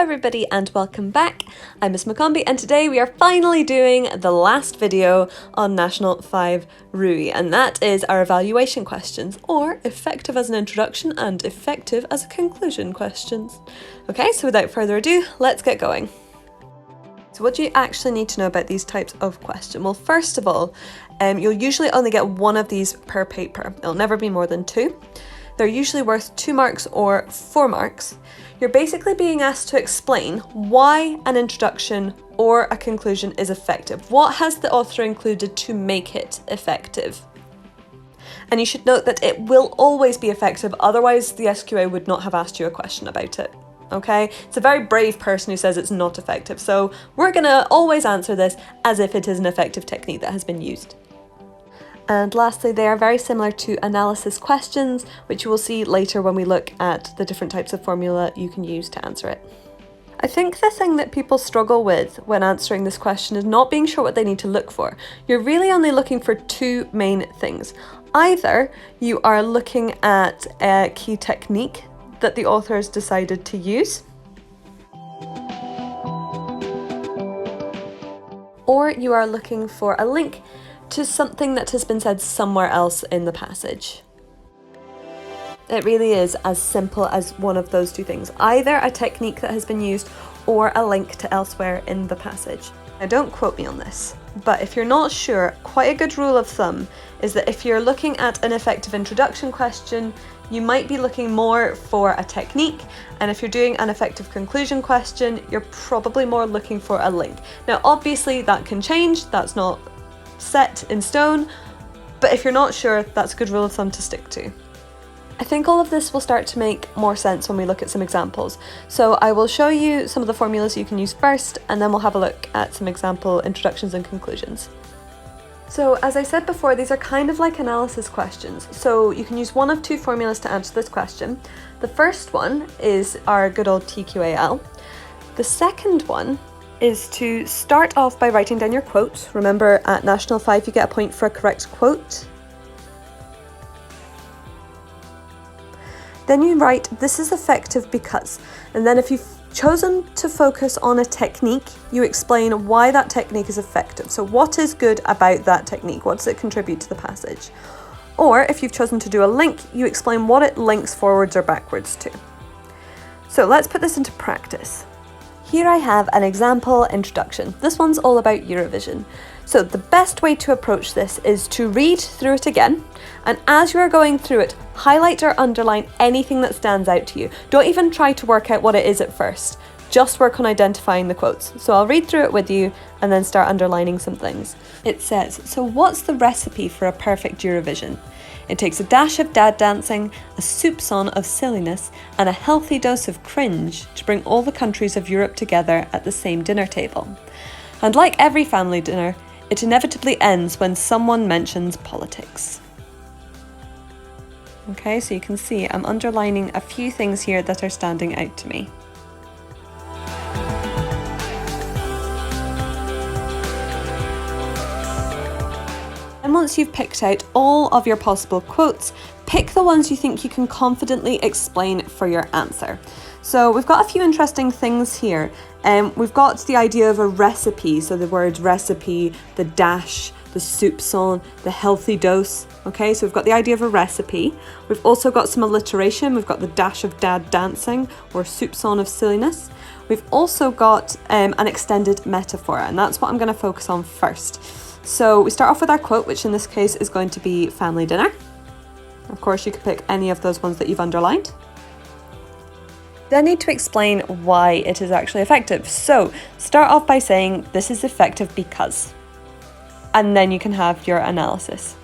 everybody and welcome back. I'm Miss McCombie and today we are finally doing the last video on National 5 RUAE, and that is our evaluation questions, or effective as an introduction and effective as a conclusion questions. Okay, so without further ado, let's get going. So what do you actually need to know about these types of question? Well, first of all, you'll usually only get one of these per paper. It'll never be more than two. They're usually worth 2 marks or 4 marks. You're basically being asked to explain why an introduction or a conclusion is effective. What has the author included to make it effective? And you should note that it will always be effective, otherwise the SQA would not have asked you a question about it. Okay, it's a very brave person who says it's not effective, so we're gonna always answer this as if it is an effective technique that has been used. And lastly, they are very similar to analysis questions, which you will see later when we look at the different types of formula you can use to answer it. I think the thing that people struggle with when answering this question is not being sure what they need to look for. You're really only looking for two main things. Either you are looking at a key technique that the author has decided to use, or you are looking for a link to something that has been said somewhere else in the passage. It really is as simple as one of those two things, either a technique that has been used or a link to elsewhere in the passage. Now don't quote me on this, but if you're not sure, quite a good rule of thumb is that if you're looking at an effective introduction question, you might be looking more for a technique, and if you're doing an effective conclusion question, you're probably more looking for a link. Now obviously that can change, that's not set in stone, but if you're not sure, that's a good rule of thumb to stick to. I think all of this will start to make more sense when we look at some examples. So I will show you some of the formulas you can use first, and then we'll have a look at some example introductions and conclusions. So as I said before, these are kind of like analysis questions. So you can use one of two formulas to answer this question. The first one is our good old TQAL. The second one is to start off by writing down your quote. Remember, at National 5 you get a point for a correct quote. Then you write, "This is effective because," and then if you've chosen to focus on a technique, you explain why that technique is effective. So what is good about that technique? What does it contribute to the passage? Or if you've chosen to do a link, you explain what it links forwards or backwards to. So let's put this into practice. Here I have an example introduction. This one's all about Eurovision. So the best way to approach this is to read through it again, and as you are going through it, highlight or underline anything that stands out to you. Don't even try to work out what it is at first. Just work on identifying the quotes. So I'll read through it with you and then start underlining some things. It says, "So what's the recipe for a perfect Eurovision? It takes a dash of dad dancing, a soupçon of silliness, and a healthy dose of cringe to bring all the countries of Europe together at the same dinner table. And like every family dinner, it inevitably ends when someone mentions politics." Okay, so you can see I'm underlining a few things here that are standing out to me. And once you've picked out all of your possible quotes, pick the ones you think you can confidently explain for your answer. So we've got a few interesting things here. We've got the idea of a recipe, so the word recipe, the dash, the soupçon, the healthy dose. Okay, so we've got the idea of a recipe. We've also got some alliteration. We've got the dash of dad dancing, or soupçon of silliness. We've also got an extended metaphor, and that's what I'm going to focus on first. So we start off with our quote, which in this case is going to be family dinner. Of course, you could pick any of those ones that you've underlined. Then need to explain why it is actually effective. So start off by saying, "This is effective because," and then you can have your analysis.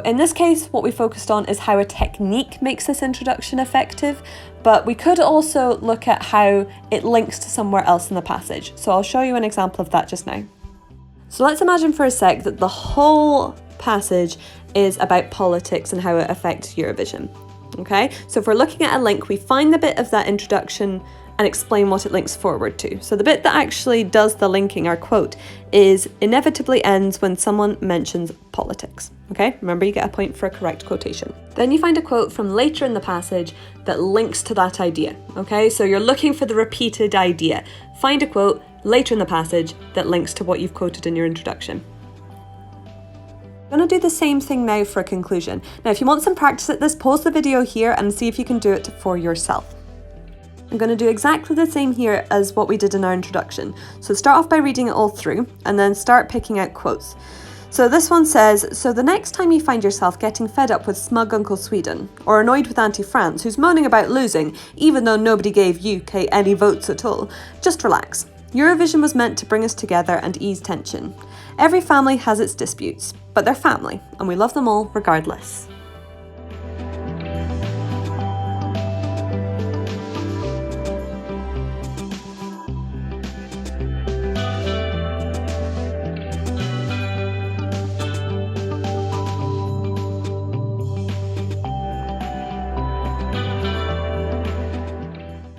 in this case, what we focused on is how a technique makes this introduction effective, but we could also look at how it links to somewhere else in the passage. So I'll show you an example of that just now. So let's imagine for a sec that the whole passage is about politics and how it affects Eurovision. Okay, so if we're looking at a link, we find the bit of that introduction and explain what it links forward to. So the bit that actually does the linking, our quote, is inevitably ends when someone mentions politics. Okay, remember you get a point for a correct quotation. Then you find a quote from later in the passage that links to that idea. Okay, so you're looking for the repeated idea. Find a quote later in the passage that links to what you've quoted in your introduction. I'm going to do the same thing now for a conclusion. Now, if you want some practice at this, pause the video here and see if you can do it for yourself. I'm going to do exactly the same here as what we did in our introduction. So start off by reading it all through and then start picking out quotes. So this one says, so the next time you find yourself getting fed up with smug Uncle Sweden or annoyed with Auntie France who's moaning about losing even though nobody gave UK any votes at all, just relax. Eurovision was meant to bring us together and ease tension. Every family has its disputes, but they're family and we love them all regardless.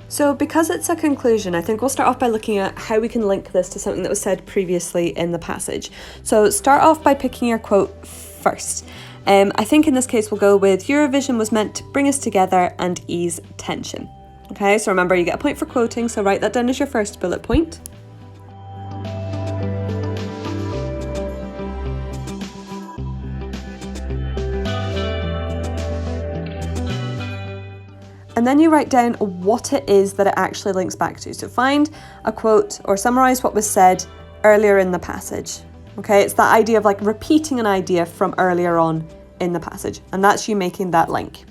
So because it's a conclusion, I think we'll start off by looking at how we can link this to something that was said previously in the passage. So start off by picking your quote first. I think in this case we'll go with Eurovision was meant to bring us together and ease tension. Okay, so remember you get a point for quoting, so write that down as your first bullet point. And then you write down what it is that it actually links back to. So find a quote or summarize what was said earlier in the passage. Okay, it's that idea of like repeating an idea from earlier on in the passage, and that's you making that link.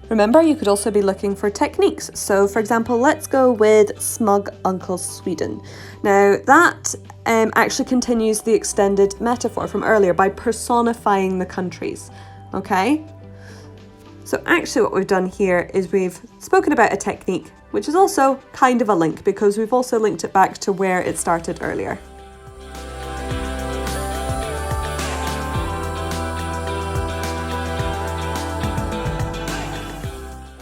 Remember, you could also be looking for techniques. So for example, let's go with smug Uncle Sweden. Now that actually continues the extended metaphor from earlier by personifying the countries. Okay? So actually what we've done here is we've spoken about a technique, which is also kind of a link because we've also linked it back to where it started earlier.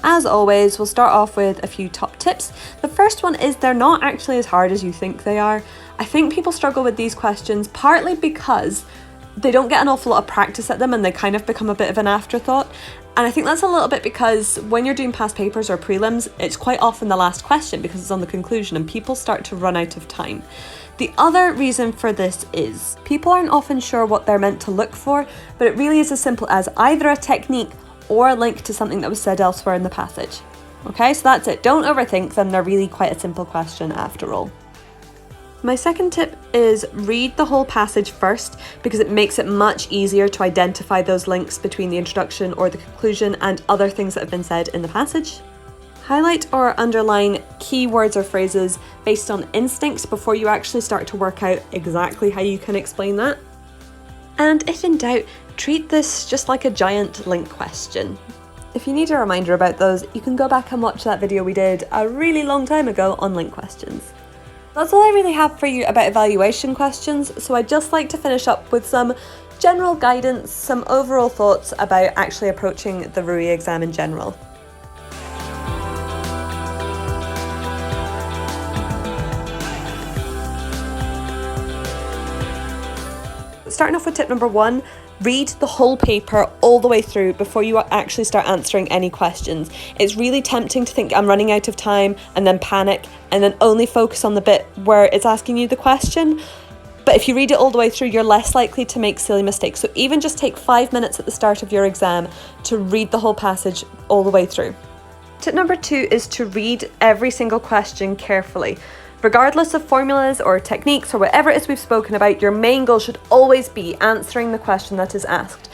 As always, we'll start off with a few top tips. The first one is they're not actually as hard as you think they are. I think people struggle with these questions partly because they don't get an awful lot of practice at them and they kind of become a bit of an afterthought. And I think that's a little bit because when you're doing past papers or prelims, it's quite often the last question because it's on the conclusion and people start to run out of time. The other reason for this is people aren't often sure what they're meant to look for, but it really is as simple as either a technique or a link to something that was said elsewhere in the passage. Okay, so that's it. Don't overthink them. They're really quite a simple question after all. My second tip is read the whole passage first because it makes it much easier to identify those links between the introduction or the conclusion and other things that have been said in the passage. Highlight or underline key words or phrases based on instinct before you actually start to work out exactly how you can explain that. And if in doubt, treat this just like a giant link question. If you need a reminder about those, you can go back and watch that video we did a really long time ago on link questions. That's all I really have for you about evaluation questions, so I'd just like to finish up with some general guidance, some overall thoughts about actually approaching the RUAE exam in general. Starting off with tip number one, read the whole paper all the way through before you actually start answering any questions. It's really tempting to think I'm running out of time and then panic and then only focus on the bit where it's asking you the question. But if you read it all the way through, you're less likely to make silly mistakes. So even just take 5 minutes at the start of your exam to read the whole passage all the way through. Tip number two is to read every single question carefully. Regardless of formulas or techniques or whatever it is we've spoken about, your main goal should always be answering the question that is asked.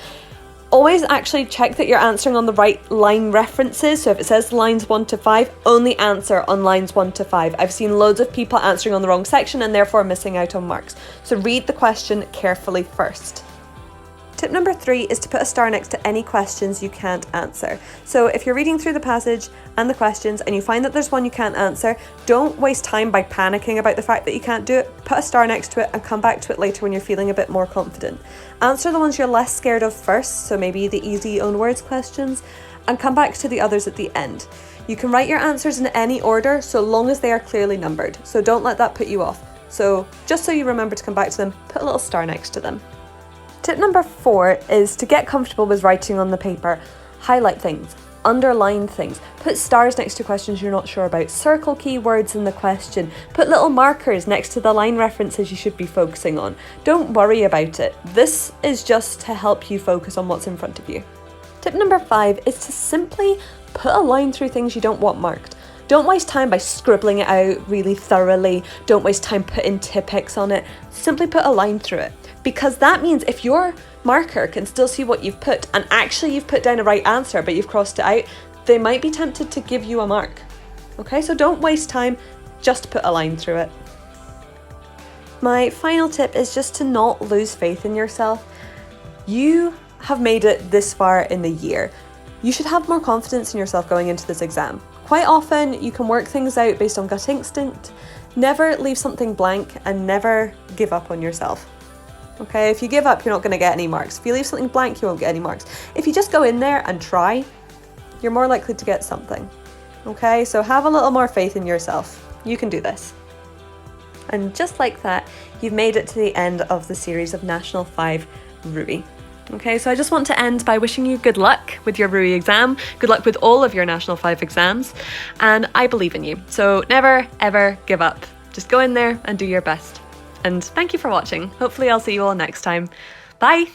Always actually check that you're answering on the right line references. So if it says lines 1 to 5, only answer on lines 1 to 5. I've seen loads of people answering on the wrong section and therefore missing out on marks. So read the question carefully first. Tip number 3 is to put a star next to any questions you can't answer. So if you're reading through the passage and the questions and you find that there's one you can't answer, don't waste time by panicking about the fact that you can't do it. Put a star next to it and come back to it later when you're feeling a bit more confident. Answer the ones you're less scared of first, so maybe the easy own words questions, and come back to the others at the end. You can write your answers in any order so long as they are clearly numbered, so don't let that put you off. So just so you remember to come back to them, put a little star next to them. Tip number 4 is to get comfortable with writing on the paper. Highlight things, underline things, put stars next to questions you're not sure about, circle keywords in the question, put little markers next to the line references you should be focusing on. Don't worry about it. This is just to help you focus on what's in front of you. Tip number 5 is to simply put a line through things you don't want marked. Don't waste time by scribbling it out really thoroughly. Don't waste time putting Tipp-Ex on it. Simply put a line through it. Because that means if your marker can still see what you've put and actually you've put down a right answer but you've crossed it out, they might be tempted to give you a mark. Okay, so don't waste time, just put a line through it. My final tip is just to not lose faith in yourself. You have made it this far in the year. You should have more confidence in yourself going into this exam. Quite often you can work things out based on gut instinct. Never leave something blank and never give up on yourself. Okay, if you give up, you're not going to get any marks. If you leave something blank, you won't get any marks. If you just go in there and try, you're more likely to get something. Okay, so have a little more faith in yourself. You can do this. And just like that, you've made it to the end of the series of National 5 RUAE. Okay, so I just want to end by wishing you good luck with your RUAE exam, good luck with all of your National 5 exams, and I believe in you. So never, ever give up. Just go in there and do your best. And thank you for watching. Hopefully I'll see you all next time. Bye!